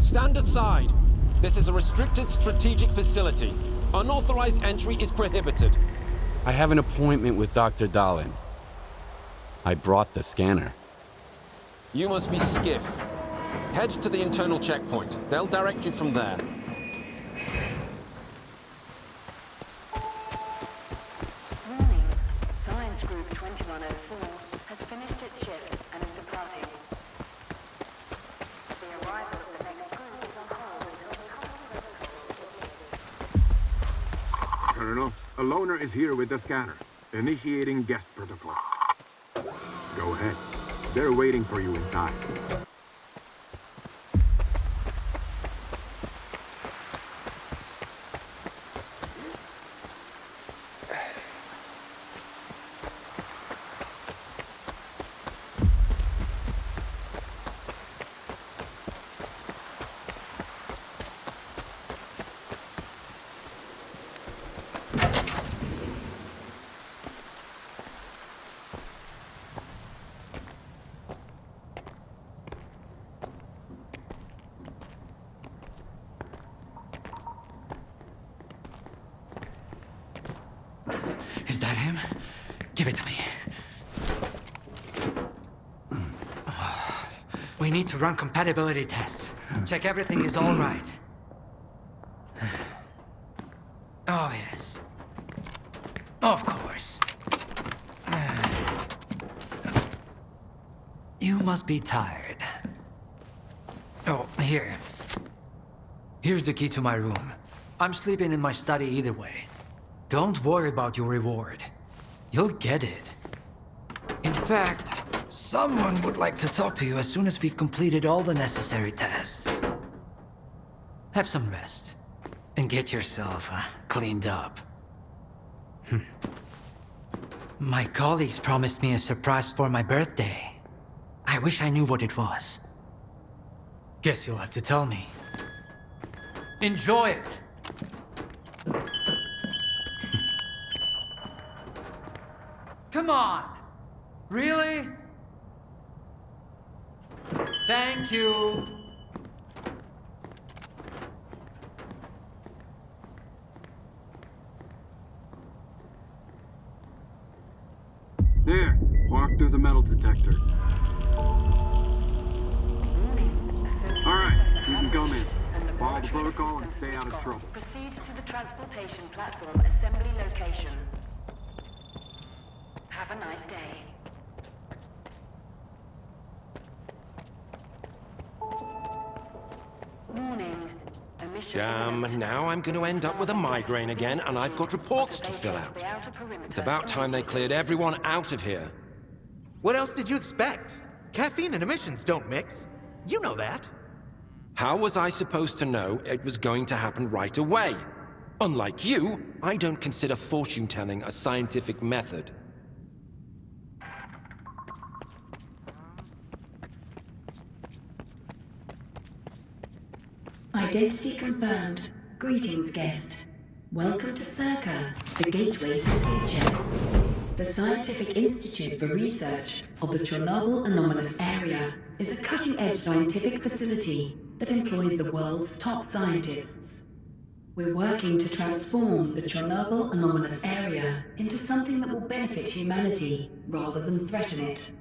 Stand aside. This is a restricted strategic facility. Unauthorized entry is prohibited. I have an appointment with Dr. Dalin. I brought the scanner. You must be Skiff. Head to the internal checkpoint. They'll direct you from there. Warning. Science Group 2104 has finished its shift and is departing. The arrival of the next group is on hold until Colonel, a loner is here with the scanner. Initiating guest protocol. Go ahead. They're waiting for you inside. Is that him? Give it to me. We need to run compatibility tests. Check everything is all right. Oh, yes. Of course. You must be tired. Oh, here. Here's the key to my room. I'm sleeping in my study either way. Don't worry about your reward. You'll get it. In fact, someone would like to talk to you as soon as we've completed all the necessary tests. Have some rest. And get yourself cleaned up. My colleagues promised me a surprise for my birthday. I wish I knew what it was. Guess you'll have to tell me. Enjoy it! Come on! Really? Thank you! There, walk through the metal detector. Alright, you can come in. Follow the protocol and stay out of trouble. Proceed to the transportation platform assembly location. Have a nice day. Warning. Emission Damn, imminent. now I'm going to end up with a migraine again, and I've got reports to fill out. It's about time they cleared everyone out of here. What else did you expect? Caffeine and emissions don't mix. You know that. How was I supposed to know it was going to happen right away? Unlike you, I don't consider fortune-telling a scientific method. Identity confirmed. Greetings, guest. Welcome to STALKER, the gateway to the future. The Scientific Institute for Research of the Chernobyl Anomalous Area is a cutting-edge scientific facility that employs the world's top scientists. We're working to transform the Chernobyl Anomalous Area into something that will benefit humanity rather than threaten it.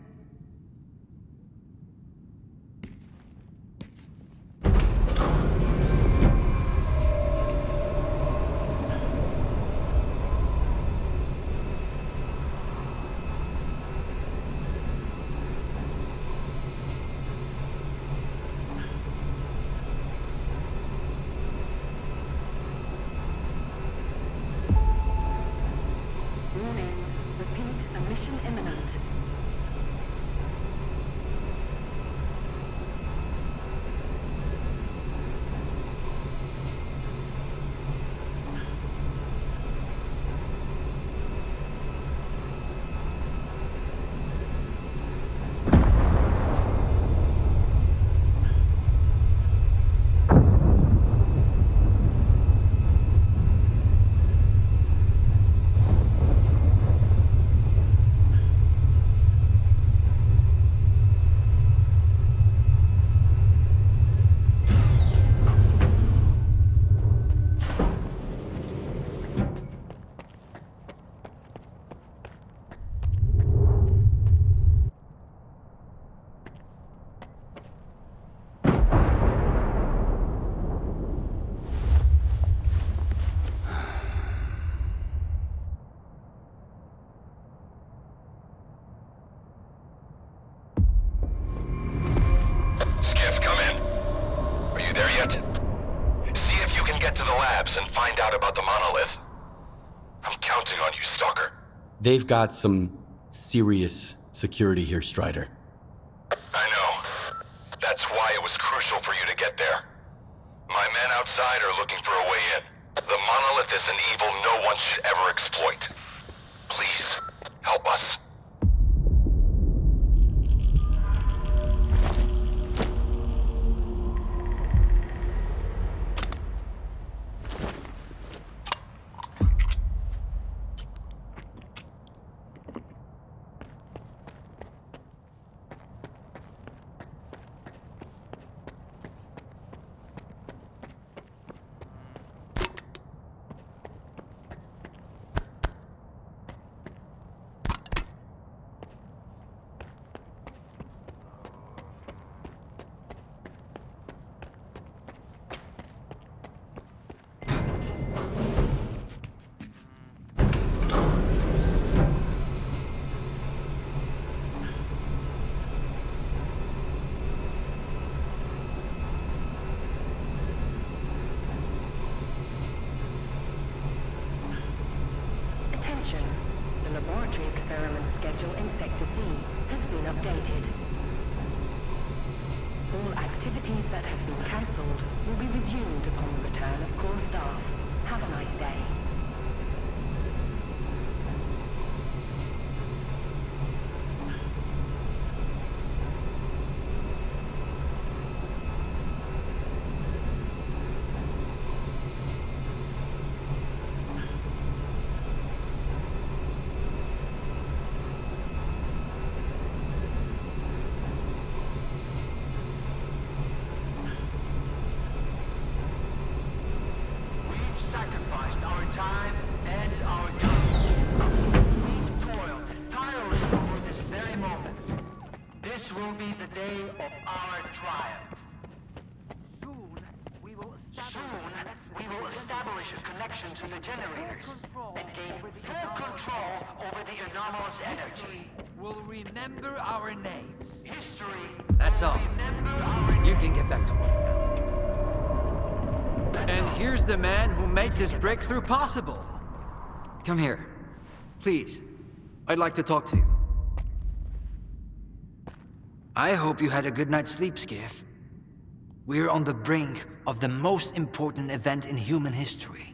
labs and find out about the monolith. I'm counting on you, Stalker. They've got some serious security here, Strider. I know. That's why it was crucial for you to get there. My men outside are looking for a way in. The monolith is an evil no one should ever exploit. Please, help us. The laboratory experiment schedule in Sector C has been updated. All activities that have been cancelled will be resumed upon the return of core staff. Have a nice day. We'll remember our names. History. That's all. You can get back to work now. And here's the man who made this breakthrough possible. Come here. Please. I'd like to talk to you. I hope you had a good night's sleep, Skiff. We're on the brink of the most important event in human history.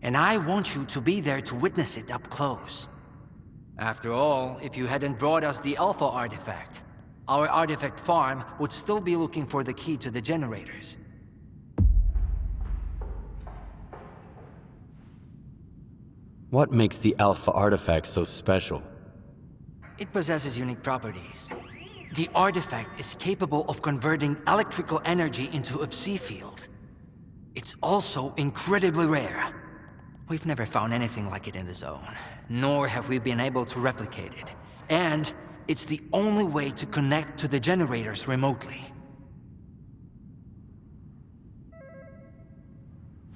And I want you to be there to witness it up close. After all, if you hadn't brought us the Alpha artifact, our artifact farm would still be looking for the key to the generators. What makes the Alpha artifact so special? It possesses unique properties. The artifact is capable of converting electrical energy into a psi field. It's also incredibly rare. We've never found anything like it in the zone, nor have we been able to replicate it. And it's the only way to connect to the generators remotely.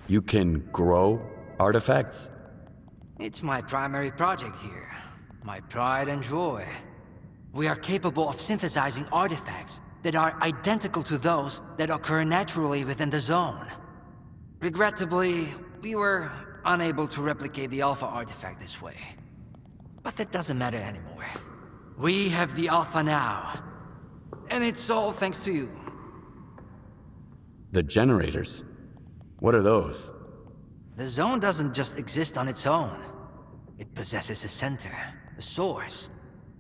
You can grow artifacts? It's my primary project here. My pride and joy. We are capable of synthesizing artifacts that are identical to those that occur naturally within the zone. Regrettably, we were unable to replicate the Alpha artifact this way. But that doesn't matter anymore. We have the Alpha now. And it's all thanks to you. The generators? What are those? The zone doesn't just exist on its own. It possesses a center, a source.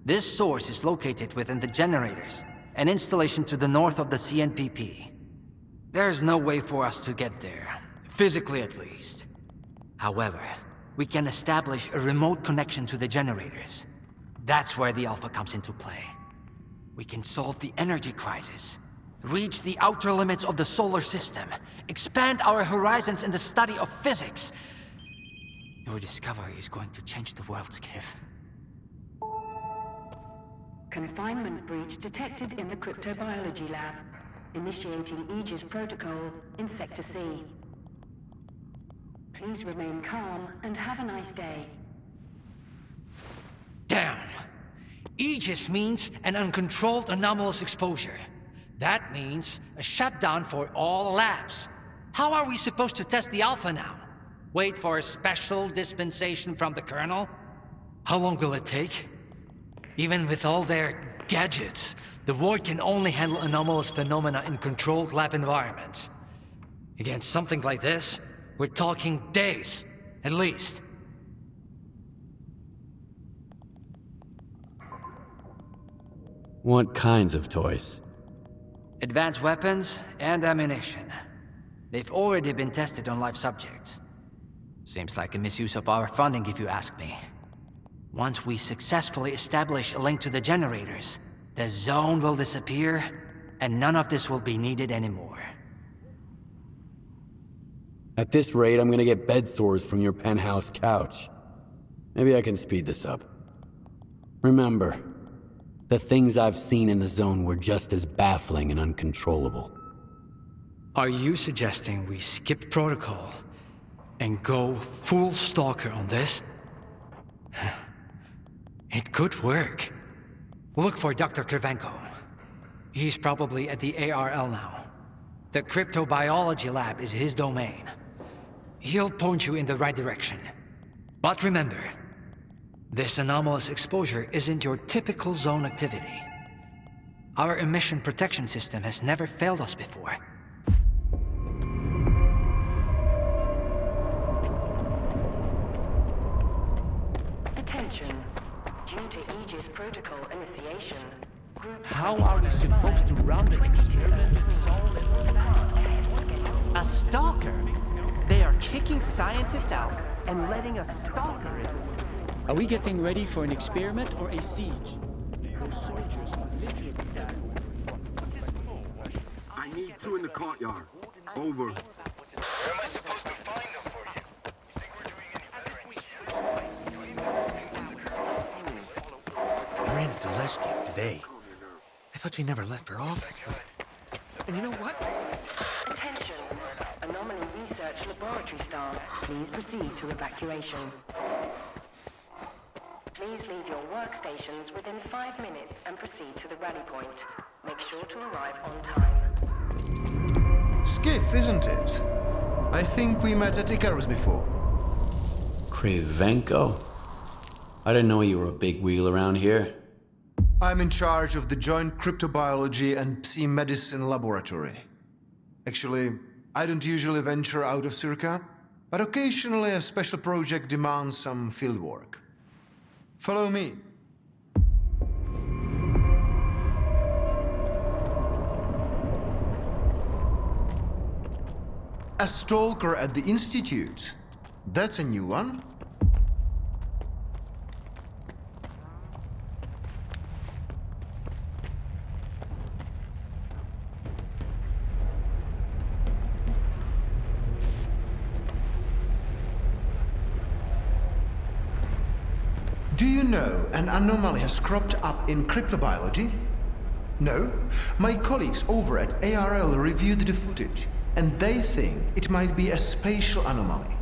This source is located within the generators, an installation to the north of the CNPP. There's no way for us to get there, physically at least. However, we can establish a remote connection to the generators. That's where the Alpha comes into play. We can solve the energy crisis, reach the outer limits of the solar system, expand our horizons in the study of physics. Your discovery is going to change the world, Skiff. Confinement breach detected in the cryptobiology lab. Initiating Aegis protocol in Sector C. Please remain calm and have a nice day. Damn! Aegis means an uncontrolled anomalous exposure. That means a shutdown for all labs. How are we supposed to test the Alpha now? Wait for a special dispensation from the Colonel? How long will it take? Even with all their gadgets, the Ward can only handle anomalous phenomena in controlled lab environments. Against something like this, we're talking days, at least. What kinds of toys? Advanced weapons and ammunition. They've already been tested on live subjects. Seems like a misuse of our funding, if you ask me. Once we successfully establish a link to the generators, the zone will disappear, and none of this will be needed anymore. At this rate, I'm gonna get bed sores from your penthouse couch. Maybe I can speed this up. Remember, the things I've seen in the zone were just as baffling and uncontrollable. Are you suggesting we skip protocol and go full stalker on this? It could work. Look for Dr. Kravchenko. He's probably at the ARL now. The cryptobiology lab is his domain. He'll point you in the right direction. But remember, this anomalous exposure isn't your typical zone activity. Our emission protection system has never failed us before. Attention. Due to Aegis protocol initiation, how are we supposed to run the experiment in zone? A stalker? They are kicking scientists out and letting us stalker it. Are we getting ready for an experiment or a siege? Those soldiers are literally dead. I need two in the courtyard. Over. Where am I supposed to find them for you? You think we're doing any better? I ran into Leshki today. I thought she never left her office, but... And you know what? Attention. Anomaly research laboratory staff, please proceed to evacuation. Please leave your workstations within 5 minutes and proceed to the rally point. Make sure to arrive on time. Skiff, isn't it? I think we met at Icarus before. Kravchenko? I didn't know you were a big wheel around here. I'm in charge of the Joint Cryptobiology and Psi-Medicine Laboratory. Actually, I don't usually venture out of Circa, but occasionally a special project demands some fieldwork. Follow me. A stalker at the Institute. That's a new one. Do you know an anomaly has cropped up in cryptobiology? No? My colleagues over at ARL reviewed the footage, and they think it might be a spatial anomaly.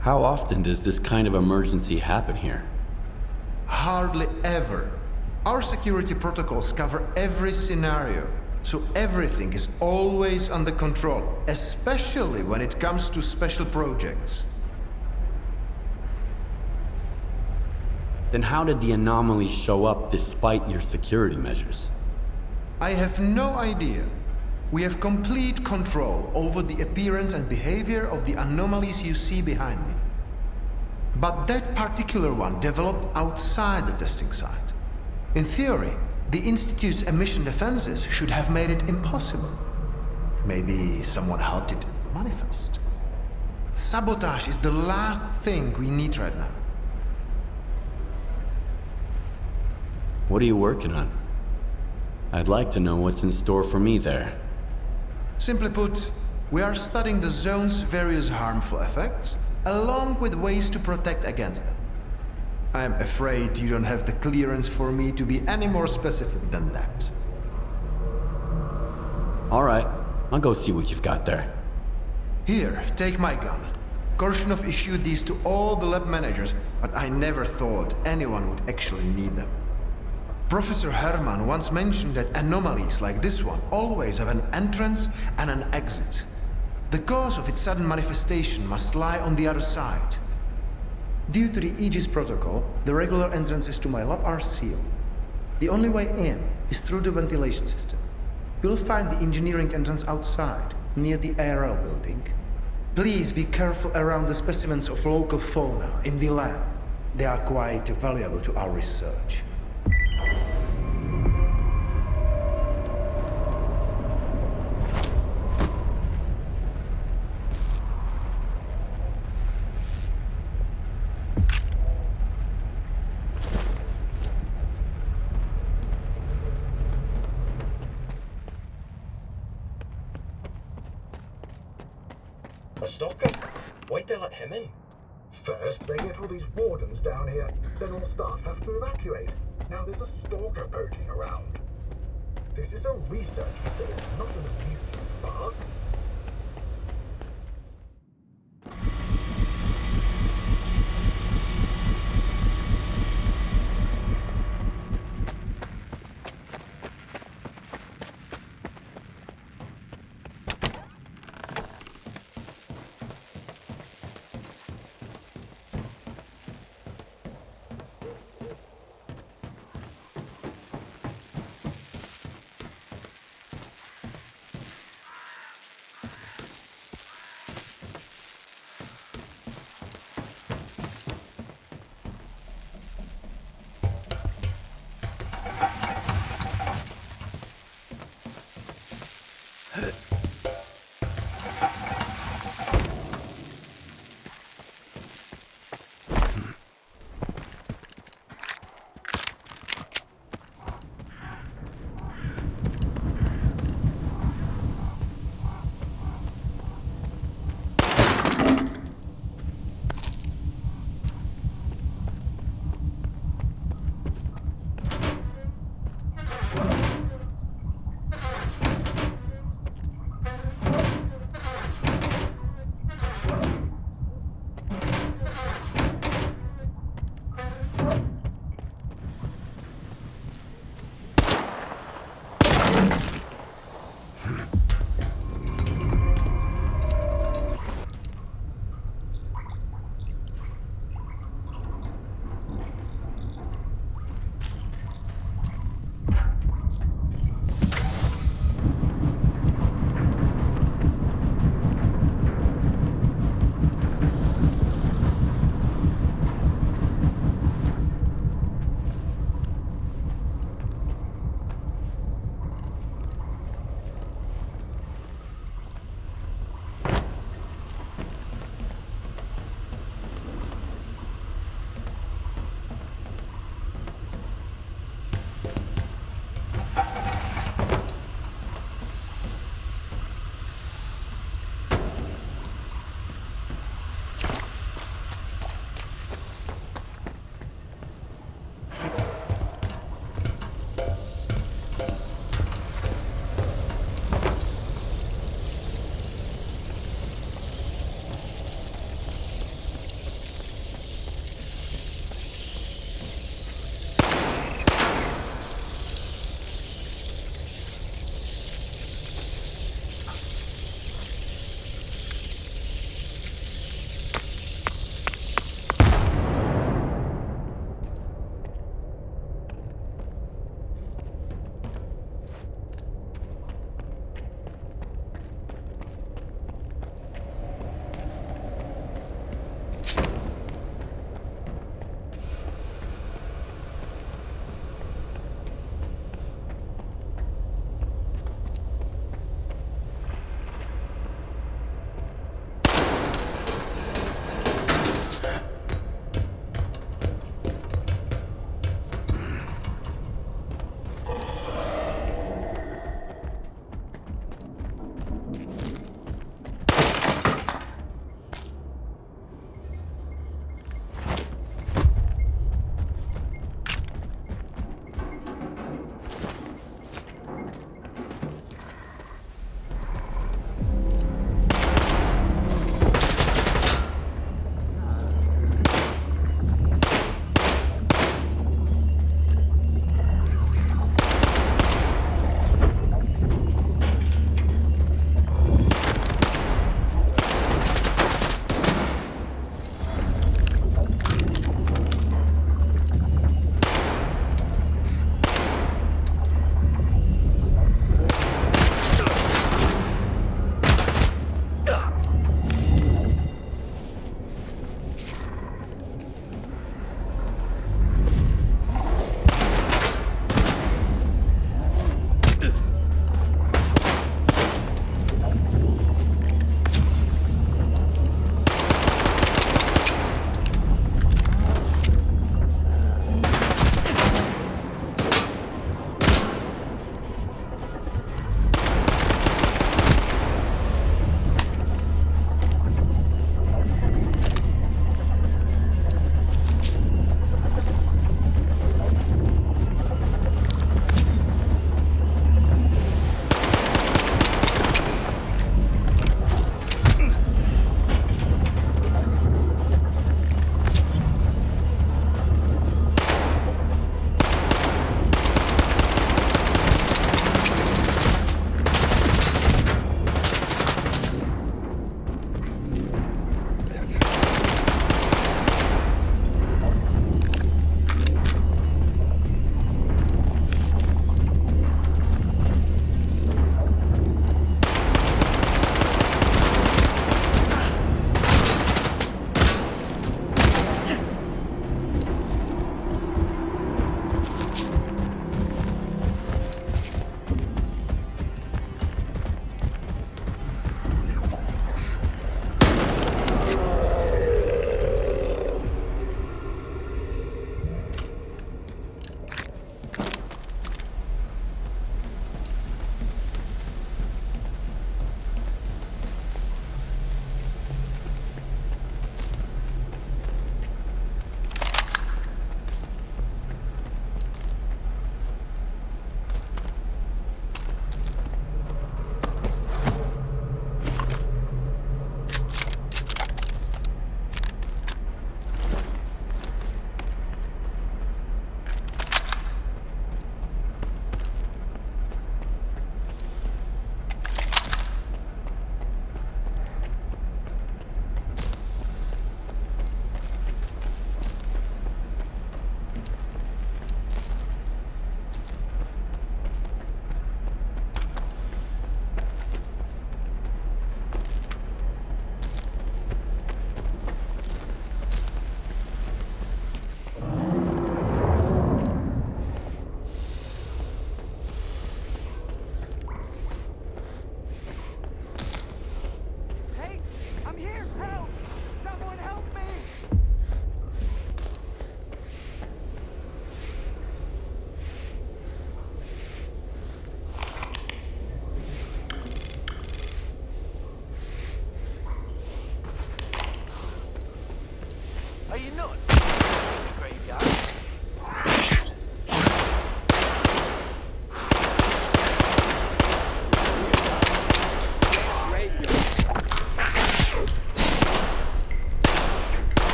How often does this kind of emergency happen here? Hardly ever. Our security protocols cover every scenario, so everything is always under control, especially when it comes to special projects. Then how did the anomaly show up despite your security measures? I have no idea. We have complete control over the appearance and behavior of the anomalies you see behind me. But that particular one developed outside the testing site. In theory, the Institute's emission defenses should have made it impossible. Maybe someone helped it manifest. Sabotage is the last thing we need right now. What are you working on? I'd like to know what's in store for me there. Simply put, we are studying the zone's various harmful effects, along with ways to protect against them. I am afraid you don't have the clearance for me to be any more specific than that. All right, I'll go see what you've got there. Here, take my gun. Korshunov issued these to all the lab managers, but I never thought anyone would actually need them. Professor Herman once mentioned that anomalies like this one always have an entrance and an exit. The cause of its sudden manifestation must lie on the other side. Due to the Aegis protocol, the regular entrances to my lab are sealed. The only way in is through the ventilation system. You'll find the engineering entrance outside, near the ARL building. Please be careful around the specimens of local fauna in the lab. They are quite valuable to our research. A stalker? Why'd they let him in? First, they get all these wardens down here, then all staff have to evacuate. Now there's a stalker poaching around. This is a research facility, not an amusement park.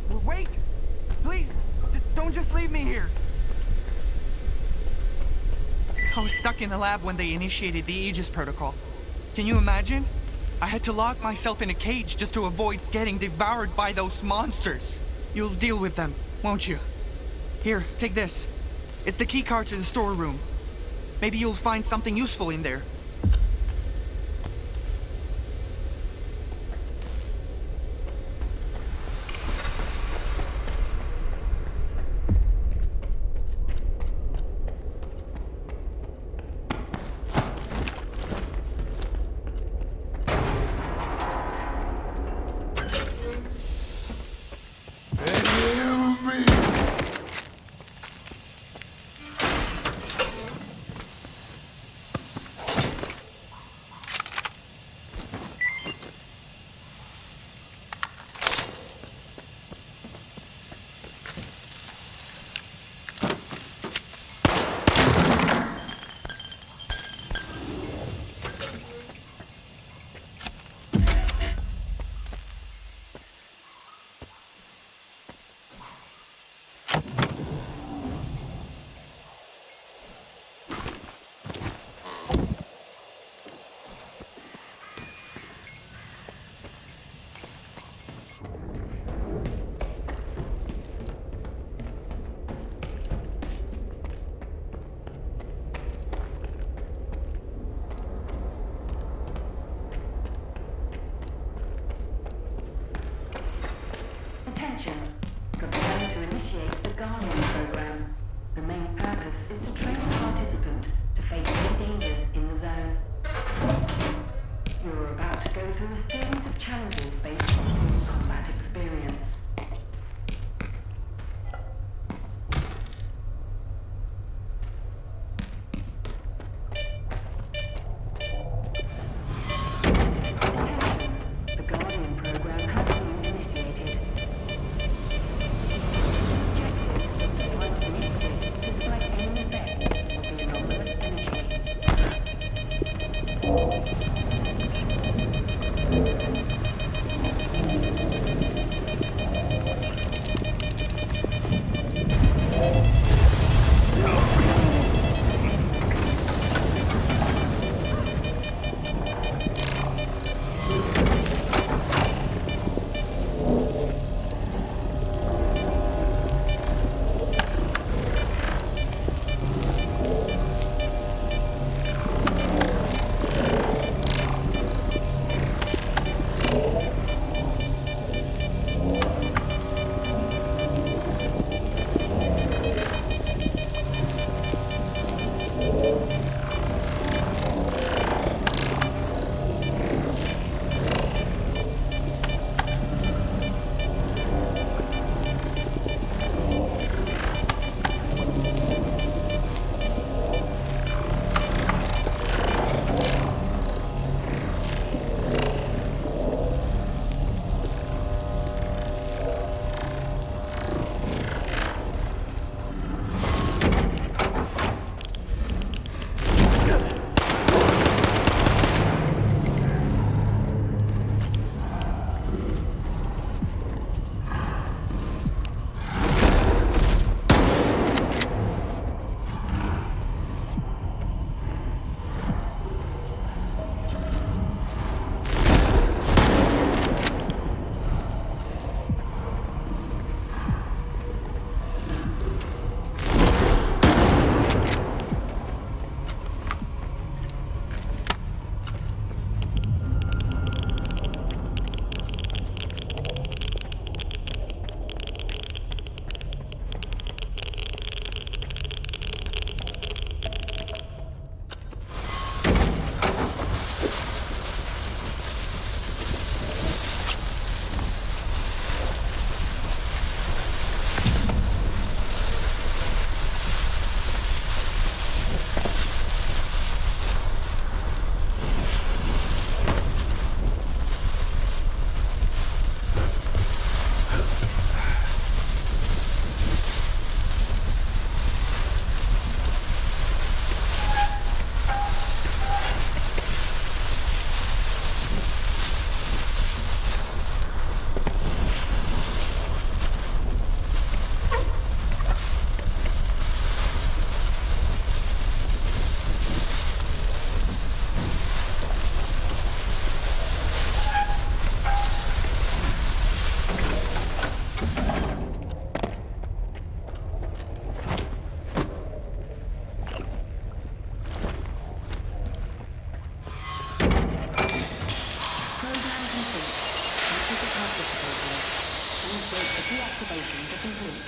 Wait! Please, don't just leave me here! I was stuck in the lab when they initiated the Aegis protocol. Can you imagine? I had to lock myself in a cage just to avoid getting devoured by those monsters. You'll deal with them, won't you? Here, take this. It's the key card to the storeroom. Maybe you'll find something useful in there. Preparing to initiate the Guardian program. The main purpose is to train the participant to face any dangers in the zone. You're about to go through a series of challenges based on your combat experience. Deactivation to complete.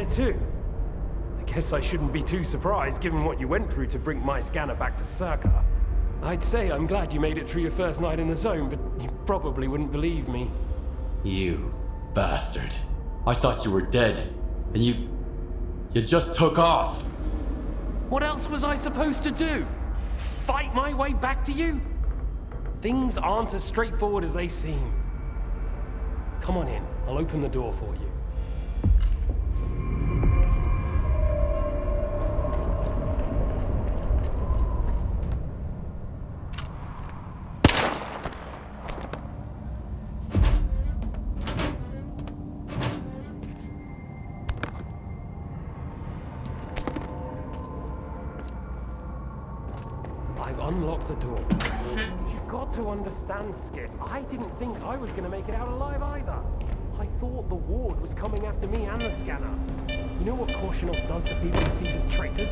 Too. I guess I shouldn't be too surprised given what you went through to bring my scanner back to STALKER. I'd say I'm glad you made it through your first night in the zone, but you probably wouldn't believe me. You bastard. I thought you were dead, and you just took off. What else was I supposed to do? Fight my way back to you? Things aren't as straightforward as they seem. Come on in, I'll open the door for you. Unlock the door. You've got to understand, Skip. I didn't think I was going to make it out alive either. I thought the ward was coming after me and the scanner. You know what Korshunov does to people he sees as traitors?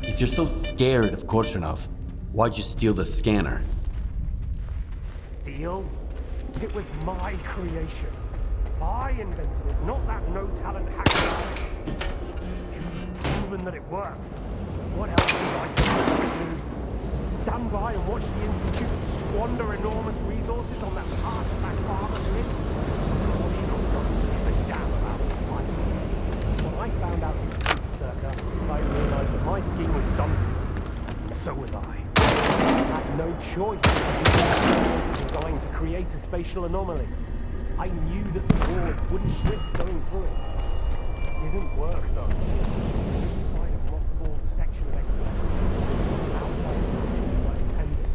If you're so scared of Korshunov, why'd you steal the scanner? Steal? It was my creation. I invented it, not that no-talent hacker. You've proven that it works. What else was I supposed to do? Stand by and watch the Institute squander enormous resources on that part of that farmer's list? Korshunov doesn't give a damn about the fight. When I found out you were STALKER, I realized that my scheme was done. So was I. I had no choice but to designed to create a spatial anomaly. I knew that the ward wouldn't risk going through it. It didn't work though. Inside a mothballed section of exploration, outside of the I intended.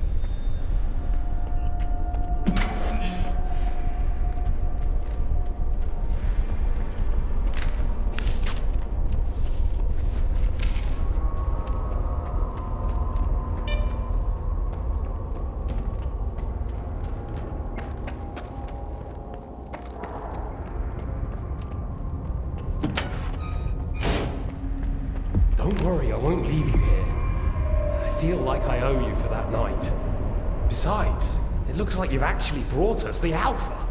feel like I owe you for that night. Besides, it looks like you've actually brought us the Alpha.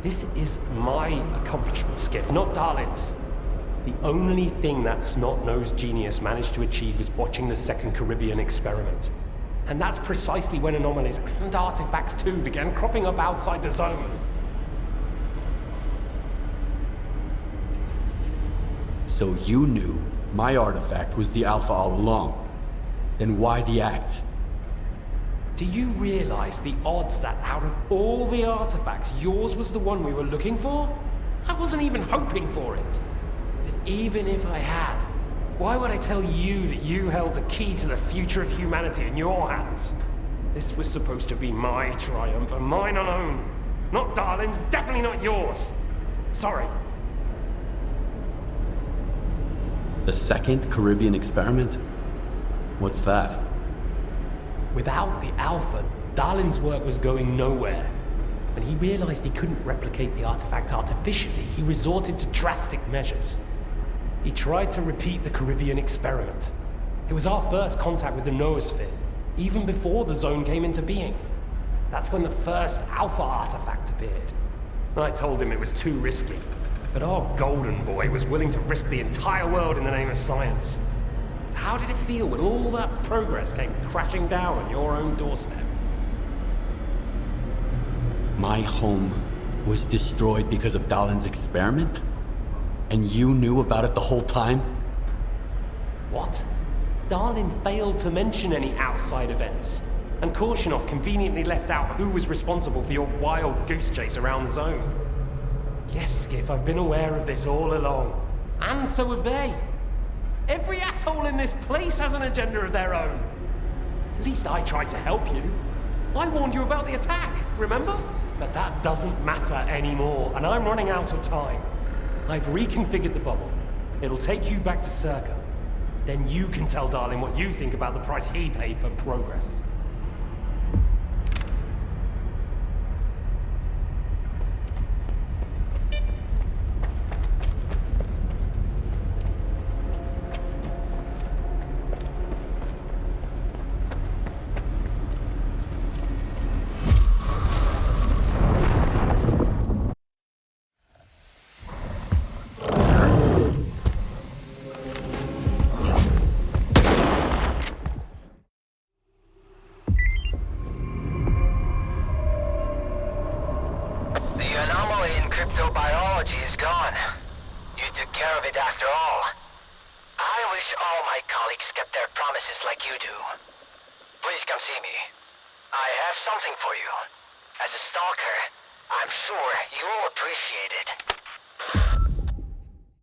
This is my accomplishment, Skiff, not Darlin's. The only thing that snot-nosed genius managed to achieve was watching the second Caribbean experiment. And that's precisely when anomalies and artifacts too began cropping up outside the zone. So you knew my artifact was the Alpha all along. Then why the act? Do you realize the odds that out of all the artifacts, yours was the one we were looking for? I wasn't even hoping for it. But even if I had, why would I tell you that you held the key to the future of humanity in your hands? This was supposed to be my triumph, and mine alone. Not Darlin's, definitely not yours. Sorry. The second Caribbean experiment? What's that? Without the Alpha, Darlin's work was going nowhere. When he realized he couldn't replicate the artifact artificially, he resorted to drastic measures. He tried to repeat the Caribbean experiment. It was our first contact with the noosphere, even before the zone came into being. That's when the first Alpha artifact appeared. I told him it was too risky, but our golden boy was willing to risk the entire world in the name of science. So how did it feel when all that progress came crashing down on your own doorstep? My home was destroyed because of Darlin's experiment? And you knew about it the whole time? What? Darlin failed to mention any outside events, and Korshunov conveniently left out who was responsible for your wild goose chase around the zone. Yes, Skiff, I've been aware of this all along. And so have they. Every asshole in this place has an agenda of their own. At least I tried to help you. I warned you about the attack, remember? But that doesn't matter anymore, and I'm running out of time. I've reconfigured the bubble. It'll take you back to Circa. Then you can tell Darlin what you think about the price he paid for progress. Something for you. As a stalker, I'm sure you'll appreciate it.